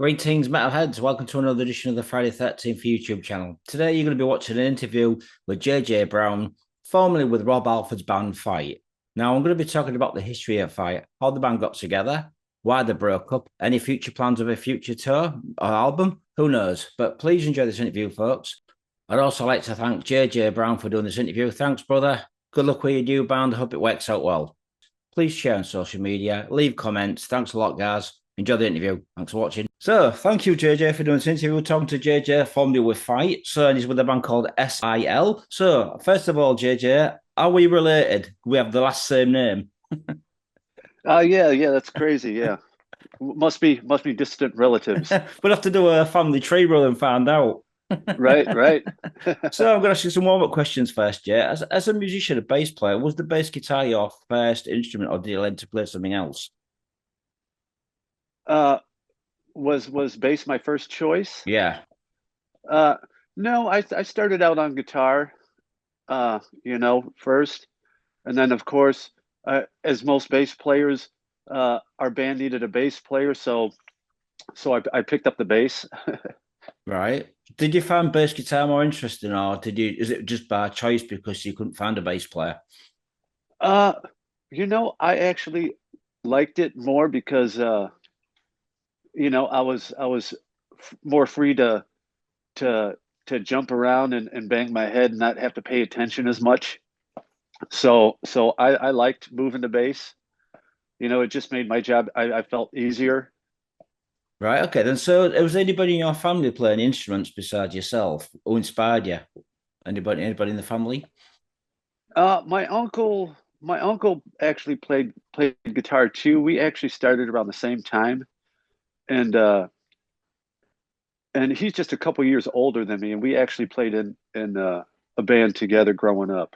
Greetings, Metalheads. Welcome to another edition of the Friday 13th YouTube channel. Today, you're going to be watching an interview with JJ Brown, formerly with Rob Halford's band Fight. Now, I'm going to be talking about the history of Fight, how the band got together, why they broke up, any future plans of a future tour or album, who knows. But please enjoy this interview, folks. I'd also like to thank JJ Brown for doing this interview. Thanks, brother. Good luck with your new band. I hope it works out well. Please share on social media, leave comments. Thanks a lot, guys. Enjoy the interview. Thanks for watching. So, thank you, JJ, for doing this interview. We're talking to JJ, formerly with Fight. So, and he's with a band called SIL. So, first of all, JJ, are we related? We have the last same name. Yeah, that's crazy. Yeah. Must be distant relatives. We'll have to do a family tree roll and find out. Right. So, I'm going to ask you some warm up questions first, Jay. As a musician, a bass player, was the bass guitar your first instrument, or did you learn to play something else? Was bass my first choice? Yeah. Uh, no, I started out on guitar, first, and then of course, as most bass players, our band needed a bass player, so I picked up the bass. Right. Did you find bass guitar more interesting, or is it just by choice because you couldn't find a bass player? Uh, I actually liked it more because I was more free to to jump around and bang my head and not have to pay attention as much. So I liked moving the bass. It just made my job, I felt easier. Right. Okay. Then, so was anybody in your family playing instruments besides yourself? Who inspired you? Anybody in the family? My uncle actually played guitar too. We actually started around the same time, and he's just a couple years older than me, and we actually played in a band together growing up.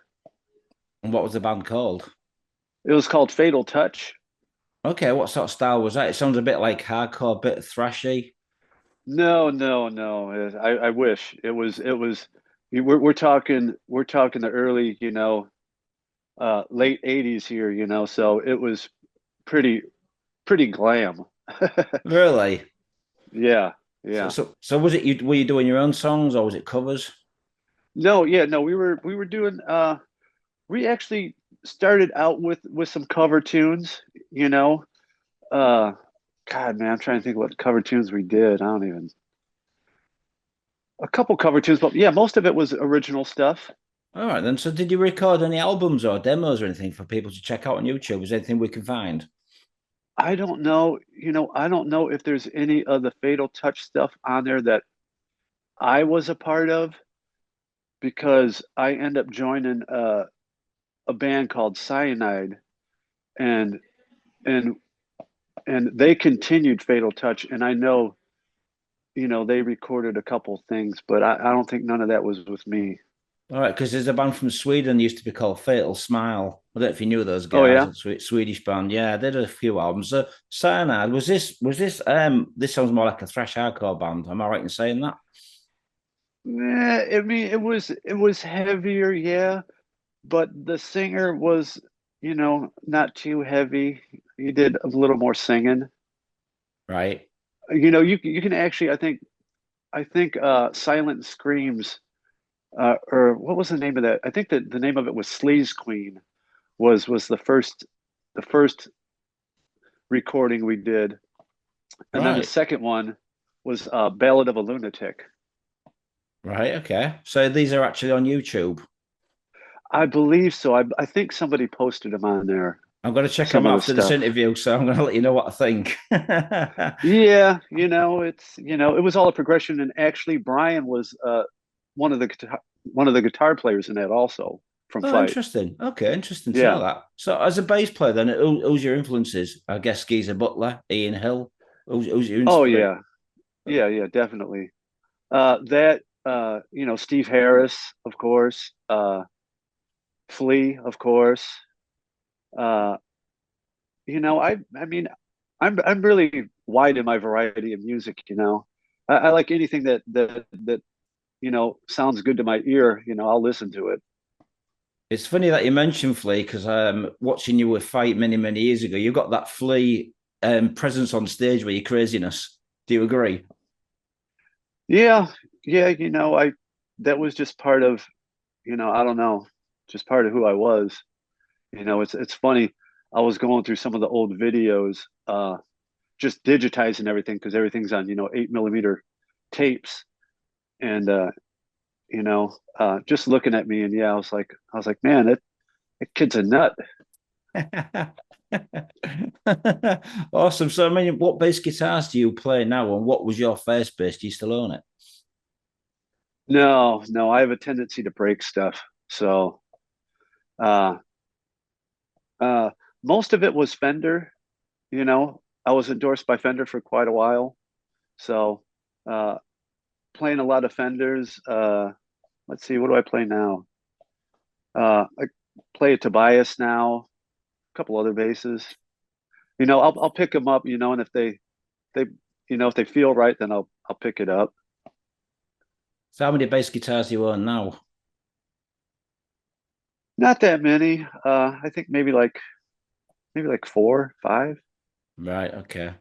And what was the band called? It was called Fatal Touch. Okay. What sort of style was that? It sounds a bit like hardcore, a bit thrashy. No. I wish it was. We're talking the early, late '80s here, so it was pretty pretty glam. Really? Yeah, So, yeah. so, so was it you? Were you doing your own songs, or was it covers? No, yeah, no. We were doing. We actually started out with some cover tunes. You know. Uh, God, man, I'm trying to think what cover tunes we did. I don't even. A couple cover tunes, but yeah, most of it was original stuff. All right then. So, did you record any albums or demos or anything for people to check out on YouTube? Is there anything we can find? I don't know. I don't know if there's any of the Fatal Touch stuff on there that I was a part of because I end up joining a band called Cyanide, and and and they continued Fatal Touch, and I know they recorded a couple things, but I don't think none of that was with me. All right, because there's a band from Sweden used to be called Fatal Smile. I don't know if you knew those Oh guys. yeah. It's a Swedish band. Yeah, they did a few albums. So Cyanide this sounds more like a thrash hardcore band. Am I right in saying that? I mean, it was heavier, yeah, but the singer was, not too heavy. He did a little more singing. Right. You can actually, I think Silent Screams, or what was the name of that? I think that the name of it was Sleaze Queen, was the first recording we did, and then the Right. second one was Ballad of a Lunatic. Right. Okay. So these are actually on YouTube. I believe so. I think somebody posted them on there. I'm going to check them Some of out the after this stuff. interview, so I'm going to let you know what I think. Yeah, it was all a progression, and actually Brian was one of the guitar players in that also from Oh, Fight. interesting. Okay, interesting to know Yeah. that. So, as a bass player, then, who's your influences? I guess Geezer Butler, Ian Hill. Who's your Oh inspiration? yeah. Yeah, definitely. Steve Harris, of course, Flea, of course. Uh, I mean, I'm really wide in my variety of music. I like anything that sounds good to my ear, I'll listen to it. It's funny that you mentioned Flea because watching you with Fight many, many years ago, you got that Flea presence on stage with your craziness. Do you agree? Yeah, yeah, I that was just part of, I don't know, just part of who I was. It's funny. I was going through some of the old videos, just digitizing everything because everything's on, 8 millimeter tapes. And just looking at me and yeah, I was like, man, that kid's a nut. Awesome. So, I mean, what bass guitars do you play now, and what was your first bass? Do you still own it? No, no, I have a tendency to break stuff. So uh uh most of it was Fender, I was endorsed by Fender for quite a while. So uh playing a lot of Fenders. Let's see, what do I play now? I play a Tobias now, a couple other basses. I'll pick them up, and if they if they feel right, then I'll pick it up. So, how many bass guitars do you own now? Not that many. I think maybe like four, five. Right. Okay.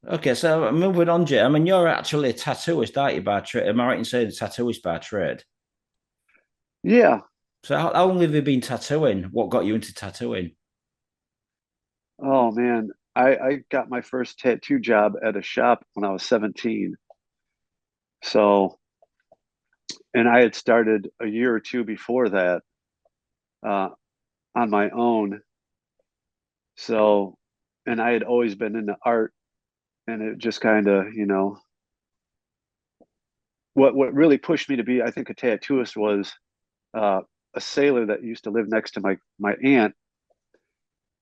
Okay. So, moving on, Jay. I mean, you're actually a tattooist, aren't you, by trade? Am I right in saying a tattooist by trade? Yeah. So, how long have you been tattooing? What got you into tattooing? Oh man, I got my first tattoo job at a shop when I was 17. So, and I had started a year or two before that uh, on my own. So, and I had always been into art, and it just kind of, what really pushed me to be, I think, a tattooist was uh, a sailor that used to live next to my aunt.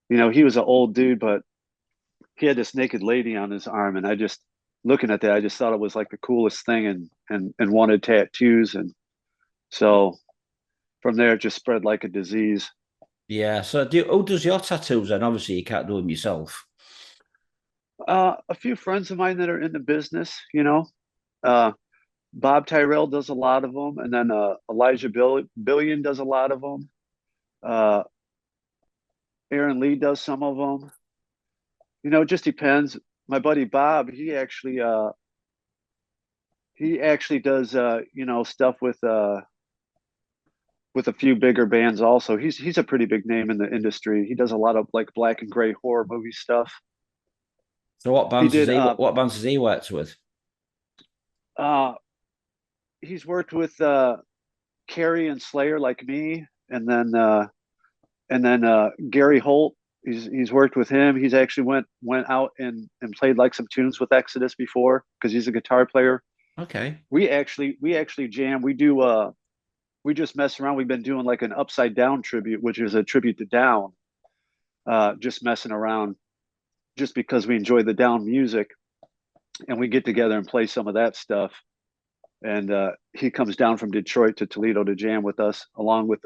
He was an old dude, but he had this naked lady on his arm, and I just looking at that, I just thought it was like the coolest thing, and wanted tattoos, and so from there it just spread like a disease. Yeah. So, who does your tattoos then? Obviously, you can't do them yourself. A few friends of mine that are in the business, uh, Bob Tyrell does a lot of them, and then Elijah Billion does a lot of them. Uh, Aaron Lee does some of them. It just depends. My buddy Bob, he actually does stuff with a few bigger bands also. He's a pretty big name in the industry. He does a lot of like black and gray horror movie stuff. So, what He bands has did he? What bands has he worked with? uh he's worked with Carrie and Slayer like me, and then Gary Holt. He's worked with him. He's actually went out and played like some tunes with Exodus before because he's a guitar player. Okay. We actually jam. We just mess around. We've been doing like an Upside Down tribute, which is a tribute to Down. Just messing around, just because we enjoy the Down music, and we get together and play some of that stuff. And he comes down from Detroit to Toledo to jam with us, along with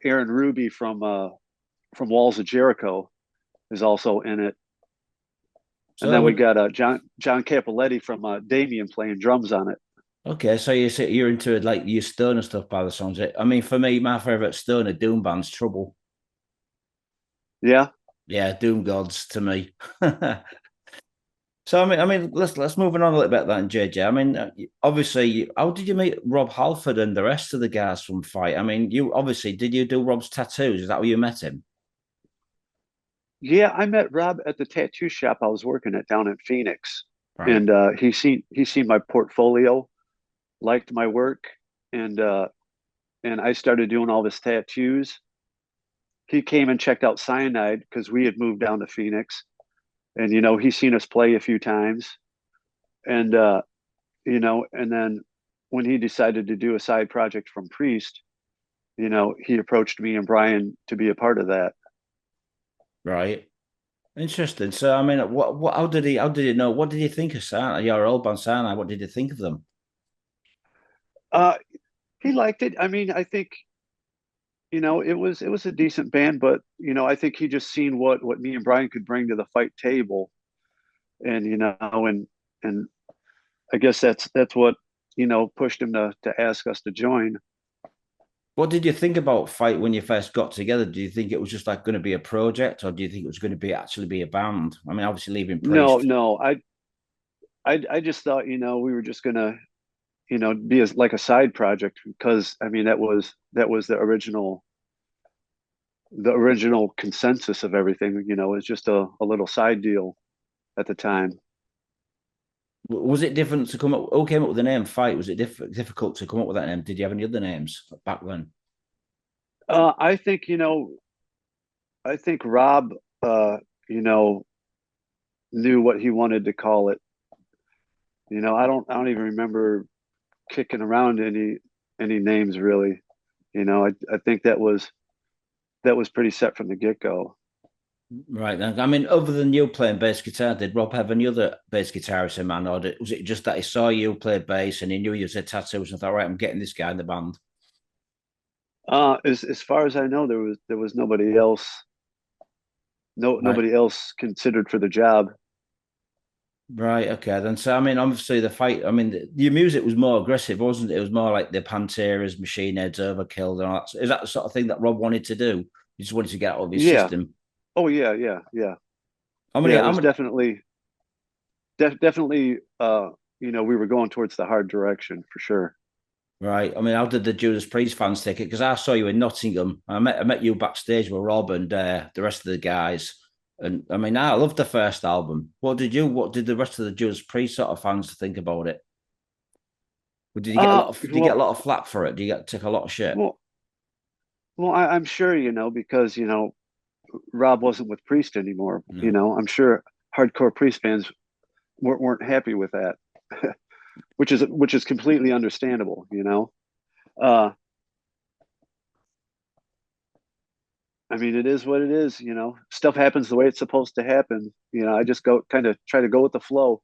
Aaron Ruby from Walls of Jericho is also in it. And So, then we got John Capoletti from Damien playing drums on it. okay, so you're into like your stoner stuff by the sounds of it. I mean, for me, my favorite stoner doom band's Trouble. Yeah. Yeah, Doom Gods to me. So, I mean, let's moving on a little bit then, JJ. I mean, obviously, how did you meet Rob Halford and the rest of the guys from Fight? I mean, you obviously did you do Rob's tattoos? Is that where you met him? Yeah, I met Rob at the tattoo shop I was working at down in Phoenix. Right. And he seen my portfolio, liked my work, and and I started doing all his tattoos. He came and checked out Cyanide because we had moved down to Phoenix, and he's seen us play a few times, and and then when he decided to do a side project from Priest, he approached me and Brian to be a part of that. Right. Interesting. So, I mean, how did he know? What did you think of Sana? Your old band Sana? What did you think of them? Uh, he liked it. I mean, I think it was a decent band, but I think he just seen what me and Brian could bring to the fight table, and and I guess that's what pushed him to ask us to join. What did you think about Fight when you first got together? Do you think it was just like going to be a project, or do you think it was going to be actually be a band? I mean, obviously leaving No, Priest. no, I just thought, we were just gonna, be as like a side project because I mean that was the original consensus of everything. It was just a little side deal at the time. Was it different to come up? Who came up with the name Fight? Was it difficult to come up with that name? Did you have any other names back then? I think Rob, you know, knew what he wanted to call it. I don't even remember kicking around any names really. I think that was pretty set from the get go. Right then. I mean, other than you playing bass guitar, did Rob have any other bass guitarist in man, or was it just that he saw you play bass and he knew you had tattoos and thought, right, I'm getting this guy in the band? As far as I know, there was nobody else, Right. nobody else considered for the job. Right. Okay. Then, so I mean, obviously the fight. I mean, your music was more aggressive, wasn't it? It was more like the Panteras, Machine Heads, Overkill, and all that. Is that the sort of thing that Rob wanted to do? He just wanted to get out of his Yeah. system. Oh yeah, yeah, yeah, How many? yeah. It How was many? definitely. We were going towards the hard direction for sure. Right. I mean, how did the Judas Priest fans take it? Because I saw you in Nottingham. I met you backstage with Rob and the rest of the guys. And I mean, I loved the first album. What did the rest of the Judas Priest sort of fans think about it? Did you get a lot of? Did you get a Well, lot of flack for it? Do you get take a lot of shit? well, well. I'm sure because Rob wasn't with Priest anymore. No. I'm sure hardcore Priest fans weren't happy with that, which is completely understandable. Uh, I mean, it is what it is. Stuff happens the way it's supposed to happen. I just go kind of try to go with the flow.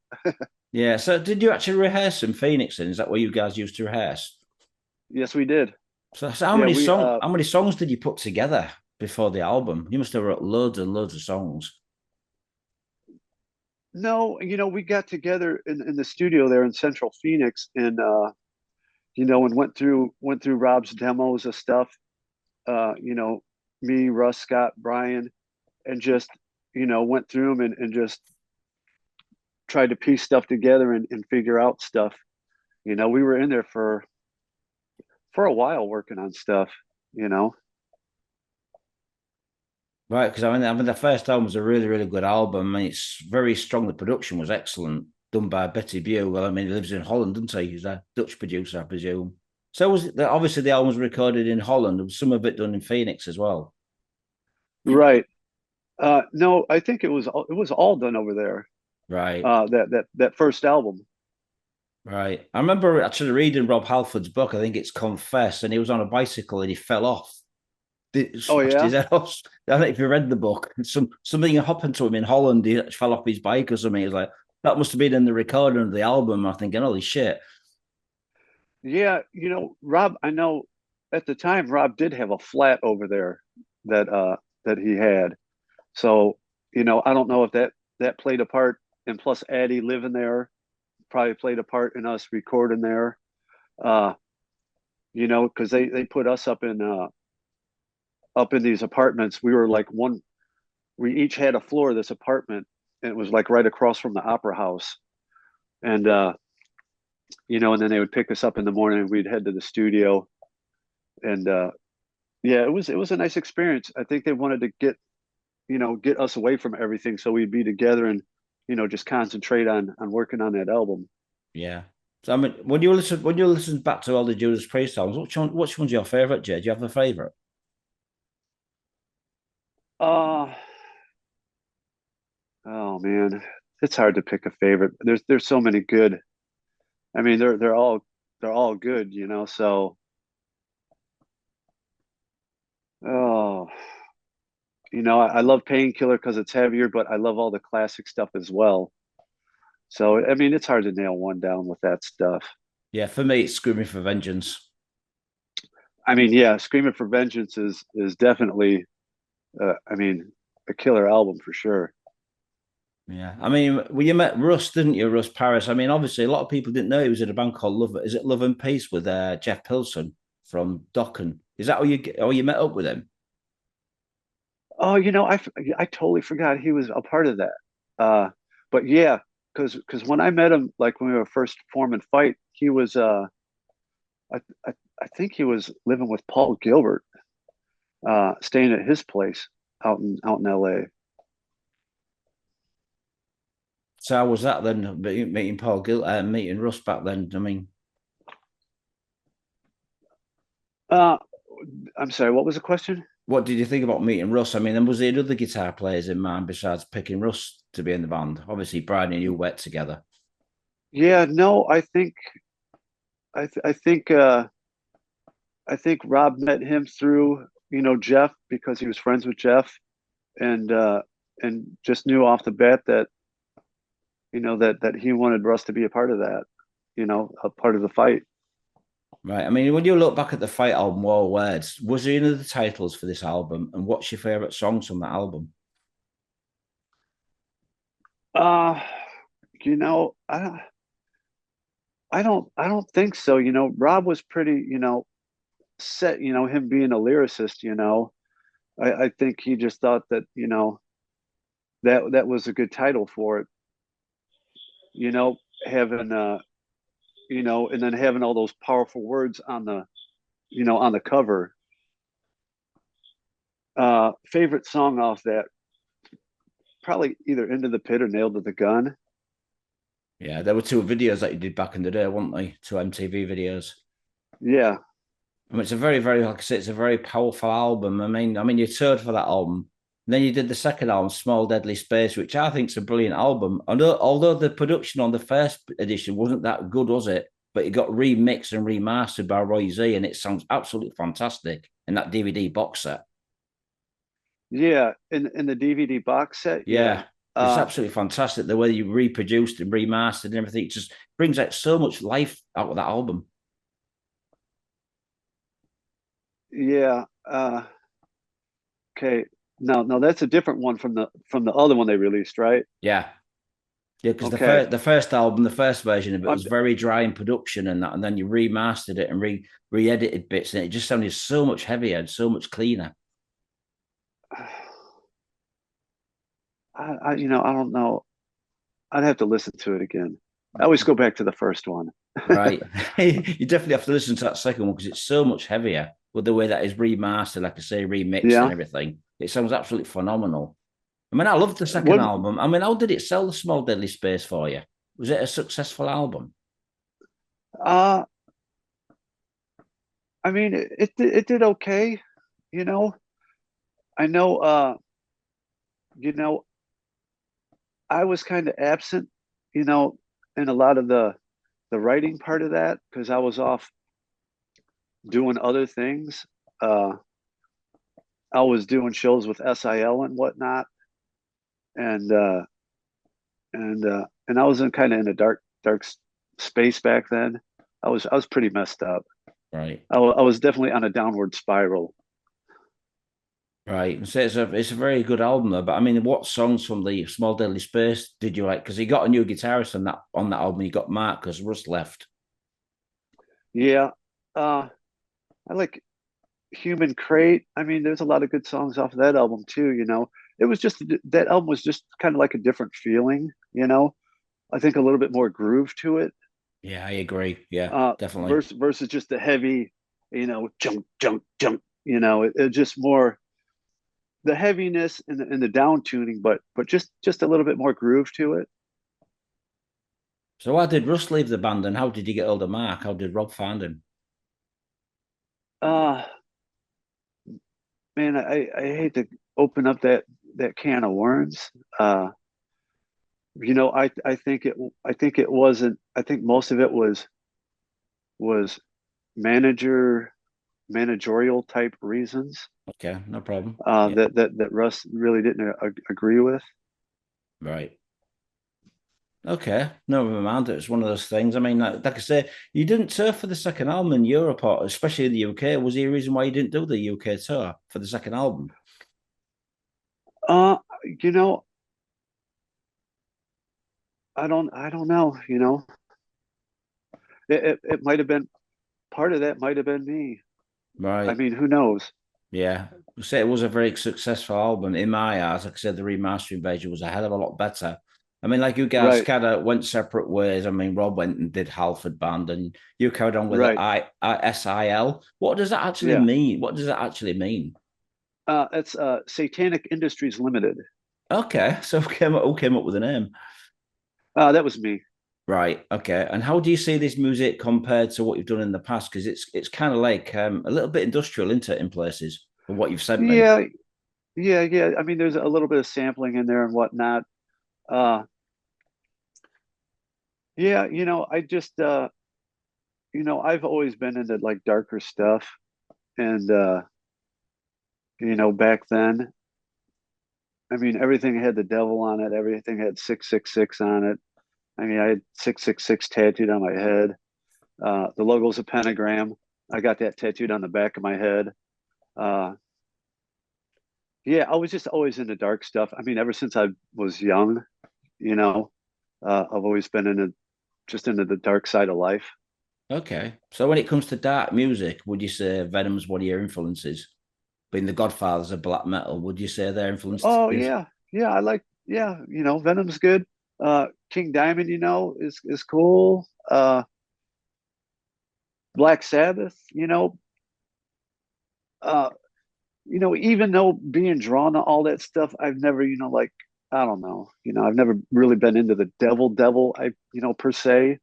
Yeah. So did you actually rehearse in Phoenix? Then is that where you guys used to rehearse? Yes, we did. So how Yeah, many we songs did you put together before the album? You must have wrote loads and loads of songs. no, we got together in the studio there in Central Phoenix and went through Rob's demos of stuff. Me, Russ, Scott, Brian, and just went through them and just tried to piece stuff together and figure out stuff. We were in there for a while working on stuff. You know. Right, because I mean, the first album was a really, really good album. I mean, it's very strong. The production was excellent, done by Betty Bew. Well, I mean, he lives in Holland, doesn't he? He's a Dutch producer, I presume. So obviously the album was recorded in Holland, and some of it done in Phoenix as well. Right. No, I think it was all done over there. Right, That first album. right. I remember actually reading Rob Halford's book. I think it's Confess, and he was on a bicycle and he fell off. Oh Smashed his yeah. head off. I don't know if you read the book. Something happened to him in Holland. He fell off his bike or something. He was like, that must have been in the recording of the album. I'm thinking, holy shit. Yeah, Rob, I know at the time Rob did have a flat over there that he had. So, I don't know if that played a part, and plus Addie living there probably played a part in us recording there. Uh, because they put us up in these apartments. We were like we each had a floor of this apartment, and it was like right across from the opera house. And and then they would pick us up in the morning and we'd head to the studio. And yeah, it was a nice experience. I think they wanted to get us away from everything so we'd be together and just concentrate on working on that album. Yeah. So I mean, when you listen back to all the Judas Priest songs, which one's your favorite, Jay? Do you have a favorite? Uh oh man, it's hard to pick a favorite. There's so many good. I mean, they're all good, so oh, I love Painkiller because it's heavier, but I love all the classic stuff as well. So I mean, it's hard to nail one down with that stuff. Yeah, for me, it's Screaming for Vengeance. I mean, yeah, Screaming for Vengeance is definitely, I mean, a killer album for sure. Yeah. I mean, well, you met Russ, didn't you? Russ Parrish. I mean, obviously, a lot of people didn't know he was in a band called Love. Is it Love and Peace with Jeff Pilson from Dokken? Is that how you met up with him? Oh, I totally forgot he was a part of that. But yeah, because when I met him, like when we were first forming Fight, he was I, I I think he was living with Paul Gilbert, staying at his place out in L.A. So how was that then? Meeting meeting Russ back then. I mean, Uh, I'm sorry, what was the question? what did you think about meeting Russ? I mean, and was there other guitar players in mind besides picking Russ to be in the band? Obviously, Brian and you went together. Yeah, no, I think Rob met him through, Jeff, because he was friends with Jeff, and just knew off the bat that that he wanted Russ to be a part of that, a part of the fight. Right. I mean, when you look back at the Fight album, War Words, was there any of the titles for this album? And what's your favourite songs from that album? Uh, you know, I don't think so. Rob was pretty, set, him being a lyricist, I think he just thought that, that was a good title for it, having and then having all those powerful words on the cover. Favorite song off that, probably either Into the Pit or Nailed to the Gun. Yeah, there were two videos that you did back in the day, weren't they? Two MTV videos. Yeah. I mean, it's a very, very, like I said, it's a very powerful album. I mean, you toured for that album. And then you did the second album, Small Deadly Space, which I think is a brilliant album. Although the production on the first edition wasn't that good, was it? But it got remixed and remastered by Roy Z, and it sounds absolutely fantastic in that DVD box set. Yeah, in the DVD box set, yeah. Yeah, it's absolutely fantastic the way you reproduced and remastered and everything. It just brings out so much life out of that album. Yeah. Okay. No, that's a different one from the other one they released, right? Yeah, yeah, because Okay. the first album, the first version of it I'm, was very dry in production and that, and then you remastered it and re-edited bits, and it just sounded so much heavier and so much cleaner. I don't know. I'd have to listen to it again. I always go back to the first one. Right. You definitely have to listen to that second one because it's so much heavier with the way that is remastered, like I say, remixed and Yeah. everything. It sounds absolutely phenomenal. I mean, I loved the second What? album. I mean, how did it sell the Small Deadly Space for you? Was it a successful album? Uh, I mean, it did okay. You know, I know. You know, I was kind of absent. You know, in a lot of the writing part of that because I was off doing other things. Uh, I was doing shows with SIL and whatnot, and and I was in kind of in a dark space back then. I was pretty messed up. Right. I was definitely on a downward spiral. Right. So it's a very good album though. But I mean, what songs from the Small Deadly Space did you like? Because he got a new guitarist on that album. He got Mark because Russ left. Yeah, I like Human Crate. I mean, there's a lot of good songs off of that album too. It was just that album was just kind of like a different feeling. I think a little bit more groove to it. Yeah, I agree. Yeah, definitely. Versus just the heavy, junk, junk, junk. It just more the heaviness and the down tuning, but just a little bit more groove to it. So why did Russ leave the band and how did you get hold of Mark? How did Rob find him? Uh Man, I hate to open up that can of worms. I think it wasn't. I think most of it was manager managerial type reasons Okay, no problem. Yeah, that Russ really didn't agree with. right. Okay, no, never mind. It's one of those things. I mean, like I say, you didn't tour for the second album in Europe, or especially in the UK. Was there a reason why you didn't do the UK tour for the second album? Uh, you know, I don't know. It might have been part of that. Might have been me. I Right. mean, who knows? Yeah. Say it was a very successful album in my eyes. Like I said, the remastering version was a hell of a lot better. I mean, like you guys Right. kind of went separate ways. I mean, Rob went and did Halford Band, and you carried on with the Right. SIL. What does that actually Yeah. mean? What does that actually mean? It's Satanic Industries Limited. Okay, so who came up with the name? That was me. Right. Okay. And how do you see this music compared to what you've done in the past? Because it's kind of like a little bit industrial, isn't it, in places, from what you've sent me? Yeah. Yeah. Yeah. I mean, there's a little bit of sampling in there and whatnot. Uh, yeah. I've always been into like darker stuff. And, back then, I mean, everything had the devil on it. Everything had 666 on it. I mean, I had 666 tattooed on my head. The logo's a pentagram. I got that tattooed on the back of my head. Uh, yeah, I was just always into dark stuff. I mean, ever since I was young, you know, I've always been into the dark side of life. Okay. So when it comes to dark music, would you say Venom's one of your influences? Being the godfathers of black metal, would you say their influence Oh is? yeah, yeah, Venom's good. King Diamond, is cool. Black Sabbath, uh, even though being drawn to all that stuff, I've never, like I don't know, I've never really been into the devil, per se.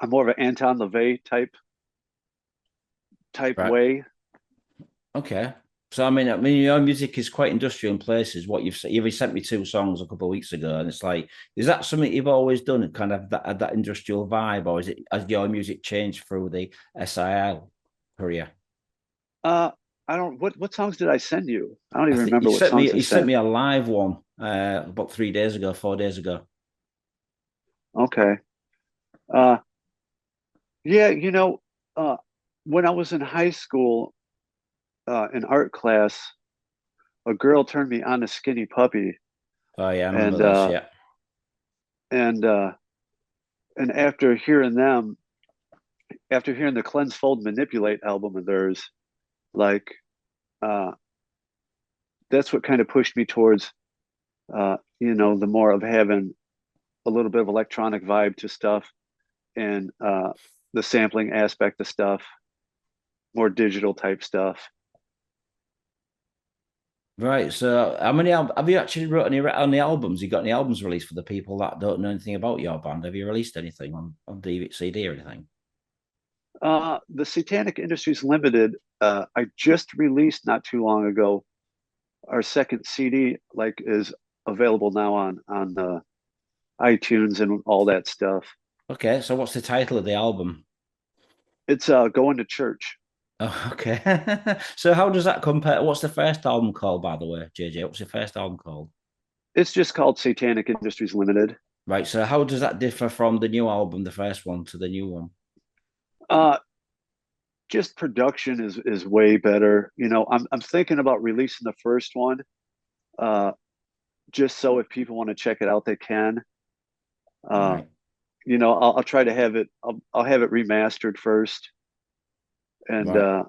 I'm more of an Anton LaVey type Right. way. Okay. So I mean, your music is quite industrial in places. What you've sent me two songs a couple of weeks ago, and it's like, is that something you've always done? Kind of that industrial vibe, or is it has your music changed through the SIL career? Uh, I don't. What songs did I send you? I don't I even think you remember what sent me songs I you sent sent. me a live one about 3 days ago, 4 days ago. Okay. Uh, yeah, when I was in high school, in art class, a girl turned me on to Skinny Puppy, Oh yeah, I remember and this. uh, Yeah. and uh, and after hearing the Cleanse Fold Manipulate album of theirs, like uh, that's what kind of pushed me towards, the more of having a little bit of electronic vibe to stuff and the sampling aspect of stuff, more digital type stuff. Right. So, how many have you actually wrote any on the albums? You got any albums released for the people that don't know anything about your band? Have you released anything on DVD, CD or anything? The Satanic Industries Limited, I just released not too long ago. Our second CD, like, is available now on iTunes and all that stuff. Okay. So, what's the title of the album? It's Going to Church. Oh, okay. So, how does that compare? What's the first album called, by the way, JJ? What's the first album called? It's just called Satanic Industries Limited. Right. So, how does that differ from the new album, the first one, to the new one? Uh, just production is way better. I'm thinking about releasing the first one, uh, just so if people want to check it out, they can. Uh, Right. I'll try to have it. I'll have it remastered first, and Right.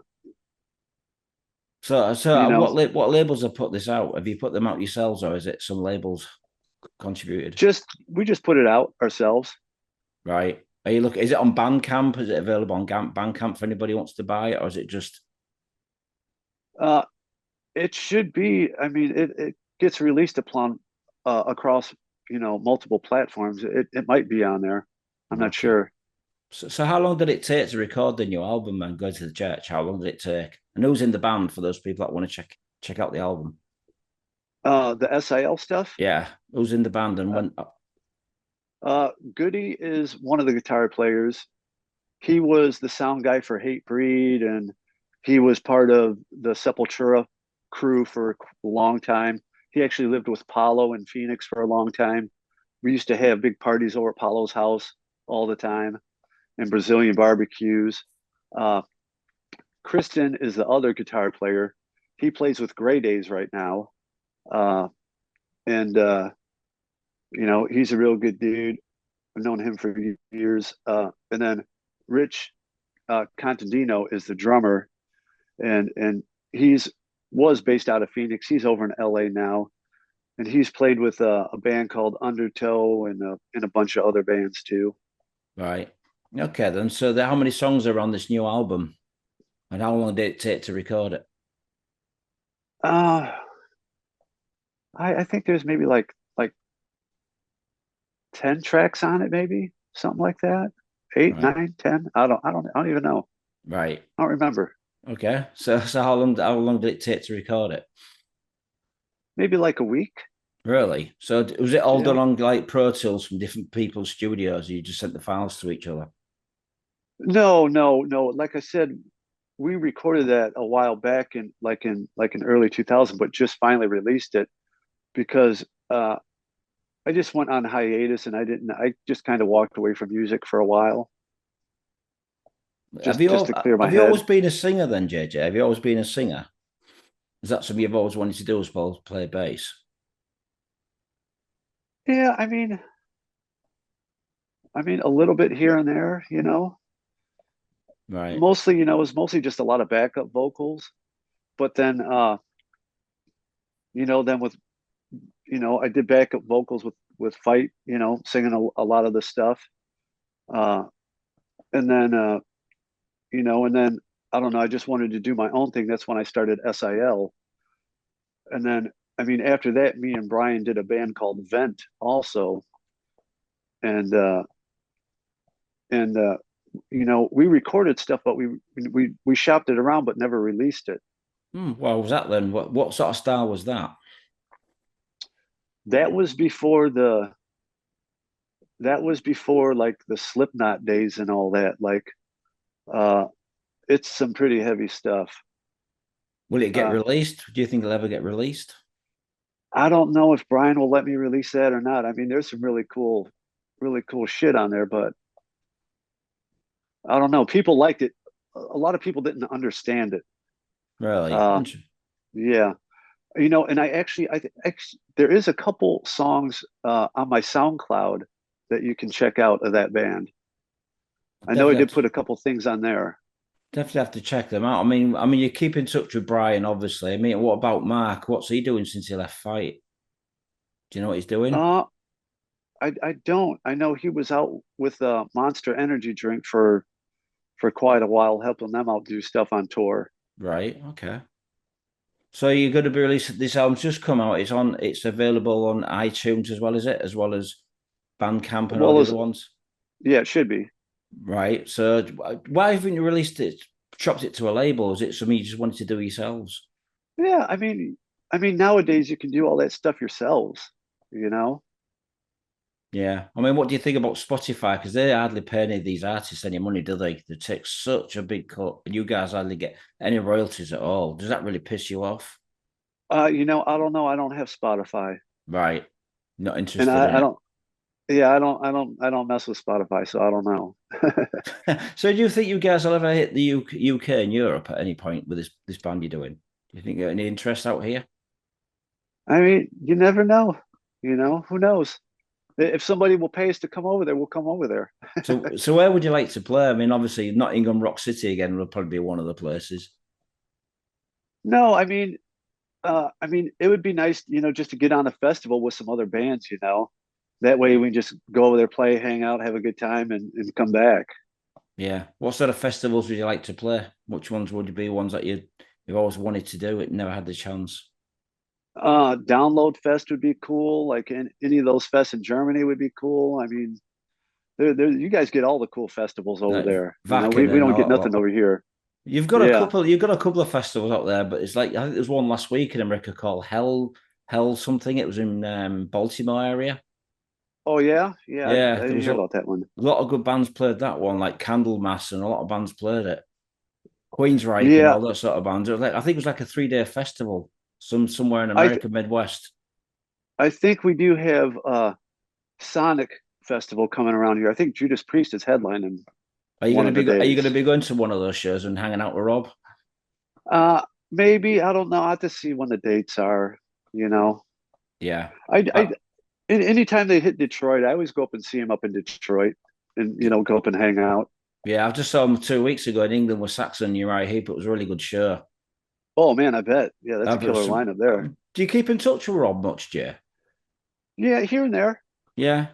So, you know, what labels have put this out? Have you put them out yourselves, or is it some labels contributed? just we just put it out ourselves. Right. Are you look? Is it on Bandcamp? Is it available on Bandcamp for anybody who wants to buy it, or is it just Uh, it should be. I mean, it gets released upon across multiple platforms. It might be on there. I'm not okay? sure. So, how long did it take to record the new album and go to the church? How long did it take? And who's in the band for those people that want to check out the album? The SIL stuff. Yeah, who's in the band and Uh, when? Goody is one of the guitar players. He was the sound guy for Hate Breed, and he was part of the Sepultura crew for a long time. He actually lived with Paulo in Phoenix for a long time. We used to have big parties over at Paulo's house all the time and Brazilian barbecues. Uh, Kristen is the other guitar player. He plays with Grey Days right now. Uh, and, he's a real good dude. I've known him for years. And then Rich Contandino is the drummer, and he's was based out of Phoenix. He's over in LA now, and he's played with a band called Undertow and a bunch of other bands too. Right. Okay, then. So, how many songs are on this new album, and how long did it take to record it? Uh, I think there's maybe like 10 tracks on it, maybe something like that. Eight, Right. 9, 10. I don't even know. Right. I don't remember. Okay. So how long did it take to record it? Maybe like a week. Really? So was it all done Yeah. on like Pro Tools from different people's studios? You just sent the files to each other? No, no, no. Like I said, we recorded that a while back in early 2000, but just finally released it because I just went on hiatus and I just kind of walked away from music for a while Have just you to clear my have you head. always been a singer then, JJ? Have you always been a singer? Is that something you've always wanted to do as well as play bass? Yeah, I mean a little bit here and there, Right. Mostly, it was mostly just a lot of backup vocals, but then then with I did backup vocals with Fight, singing a lot of the stuff. Uh and then and then I don't know, I just wanted to do my own thing. That's when I started SIL. And then after that, me and Brian did a band called Vent also. And and we recorded stuff, but we shopped it around but never released it. What was that then? What sort of style was that? That was before like the Slipknot days and all that. Like uh it's some pretty heavy stuff. Will it get Uh released? Do you think it'll ever get released? I don't know if Brian will let me release that or not. There's some really cool shit on there, but I don't know. People liked it. A lot of people didn't understand it. Really? Uh yeah. And there is a couple songs on my SoundCloud that you can check out of that band. I know I Definitely have did to, put a couple things on there. definitely have to check them out. I mean, you keep in touch with Brian, obviously. I mean, what about Mark? What's he doing since he left Fight? Do you know what he's doing? Uh, I don't. I know he was out with a Monster Energy drink for quite a while, helping them out do stuff on tour. Right. Okay. So you're going to be releasing this album's just come out. It's available on iTunes as well as Bandcamp and all Well the as other ones. Yeah, it should be. Right. So why haven't you released it, chopped it to a label? Is it something you just wanted to do yourselves? Yeah, nowadays you can do all that stuff yourselves, you know. Yeah. I mean, what do you think about Spotify? Because they hardly pay any of these artists any money, do they? They take such a big cut, and you guys hardly get any royalties at all. Does that really piss you off? I don't know. I don't have Spotify, Right. Not and interested in I it. don't. Yeah, I don't mess with Spotify, so I don't know. So do you think you guys will ever hit the UK and Europe at any point with this band you're doing? Do you think you got any interest out here? You never know. Who knows? If somebody will pay us to come over there, we'll come over there. So where would you like to play? I mean, obviously Nottingham Rock City again will probably be one of the places. No, it would be nice, just to get on a festival with some other bands, That way we can just go over there, play, hang out, have a good time, and come back. Yeah. What sort of festivals would you like to play? Which ones would be ones that you've always wanted to do it, never had the chance? Download Fest would be cool. Like any of those fests in Germany would be cool. You guys get all the cool festivals over Like there. Wacken We and don't get all that nothing lot. over here. You've got a Yeah. couple. You've got a couple of festivals out there, but it's like I think there's one last week in America called Hell something. It was in Baltimore area. Oh yeah, yeah. I Yeah, there didn't was hear a about that one. lot of good bands played that one, like Candlemass, and a lot of bands played it. Queensryche and Yeah, all that sort of bands. It was like I think it was like a 3 day festival, somewhere in I th- America Midwest. I think we do have Sonic Festival coming around here. I think Judas Priest is headlining one of the Are you going to days. be going to one of those shows and hanging out with Rob? Uh, Maybe I don't know. I have to see when the dates are. You know, Yeah. I anytime they hit Detroit, I always go up and see him up in Detroit, and go up and hang out. Yeah, I just saw him 2 weeks ago in England with Saxon and Uriah Heep. It was a really good show. Oh man, I bet. Yeah, that's a But killer lineup there. do you keep in touch with Rob much, Jay? Yeah, here and there. Yeah.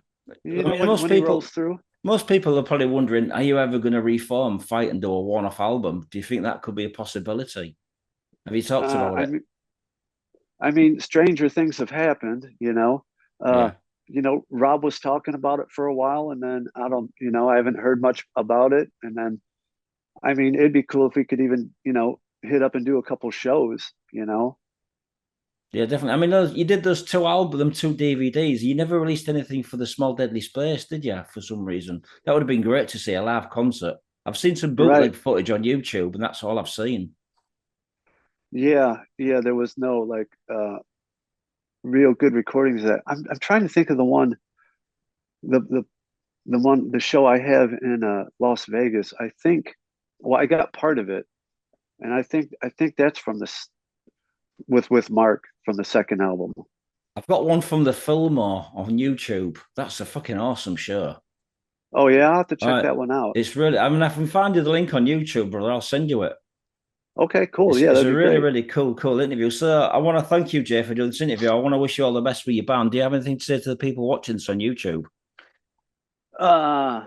You I know, mean, when he rolls through. most people are probably wondering, are you ever going to reform, fight, and do a one-off album? Do you think that could be a possibility? Have you talked Uh, about I it? mean, I mean, stranger things have happened. Uh, Yeah. Rob was talking about it for a while, and then I don't, I haven't heard much about it. And then, I mean, it'd be cool if we could even, hit up and do a couple shows. Yeah, definitely. I mean, you did those two albums, them two DVDs. You never released anything for the Small Deadly Space, did you? For some reason, that would have been great to see a live concert. I've seen some Right. bootleg footage on YouTube, and that's all I've seen. Yeah. Yeah. There was no like real good recordings of that. I'm trying to think of the the the show I have in Las Vegas. I think, well, I got part of it, and I think that's from this with Mark from the second album. I've got one from the Fillmore on YouTube. That's a fucking awesome show. Oh yeah, I'll have to All check right, that one out. it's really. I mean, I can find you the link on YouTube, brother. I'll send you it. Okay, cool. Yeah, It's that'd a be really, great. really cool interview. So I want to thank you, Jay, for doing this interview. I want to wish you all the best with your band. Do you have anything to say to the people watching this on YouTube? Uh,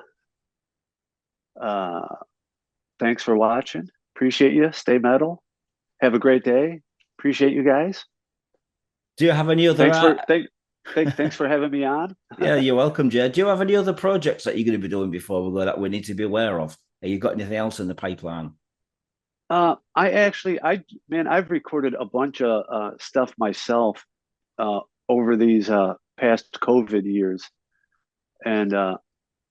uh, Thanks for watching. Appreciate you. Stay metal. Have a great day. Appreciate you guys. Do you have any other Thanks for art? thanks for having me on. Yeah, you're welcome, Jay. Do you have any other projects that you're going to be doing before we go that we need to be aware of? Have you got anything else in the pipeline? I've recorded a bunch of stuff myself over these past COVID years, and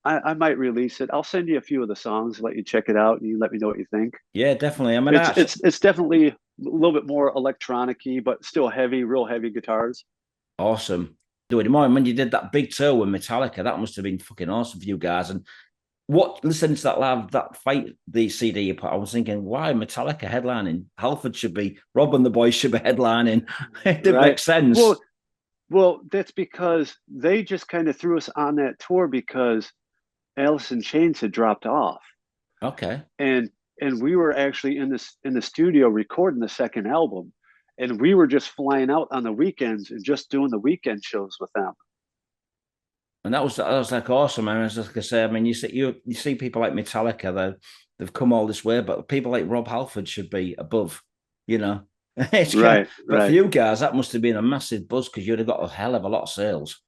I might release it. I'll send you a few of the songs, let you check it out, and you let me know what you think. Yeah, definitely. I mean, It's that's it's it's definitely a little bit more electronic-y, but still heavy, real heavy guitars. awesome. Do it more. When you did that big tour with Metallica, that must have been fucking awesome for you guys. And what listening to that live that fight the CD you put, I was thinking, why Metallica headlining? Halford should be Rob and the boys should be headlining. It didn't Right. make sense. Well, well, that's because they just kind of threw us on that tour because Alice in Chains had dropped off, Okay. and we were actually in the studio recording the second album, and we were just flying out on the weekends and just doing the weekend shows with them. And that was like awesome. And as I say, I mean, you see people like Metallica, they've come all this way, but people like Rob Halford should be above, you know. It's kind of, Right, but for right. you guys, that must have been a massive buzz because you'd have got a hell of a lot of sales.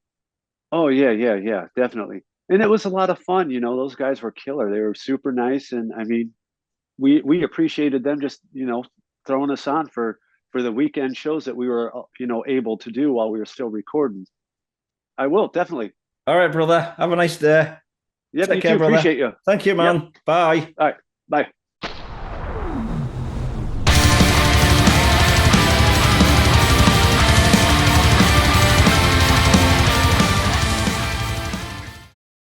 Oh yeah, yeah, yeah, definitely. And it was a lot of fun. Those guys were killer. They were super nice, and I mean, we appreciated them just throwing us on for the weekend shows that we were able to do while we were still recording. I will definitely. All right, brother. Have a nice day. Yep, Take you care, too. brother. Appreciate you. Thank you, Yep. man. Bye. All right. Bye.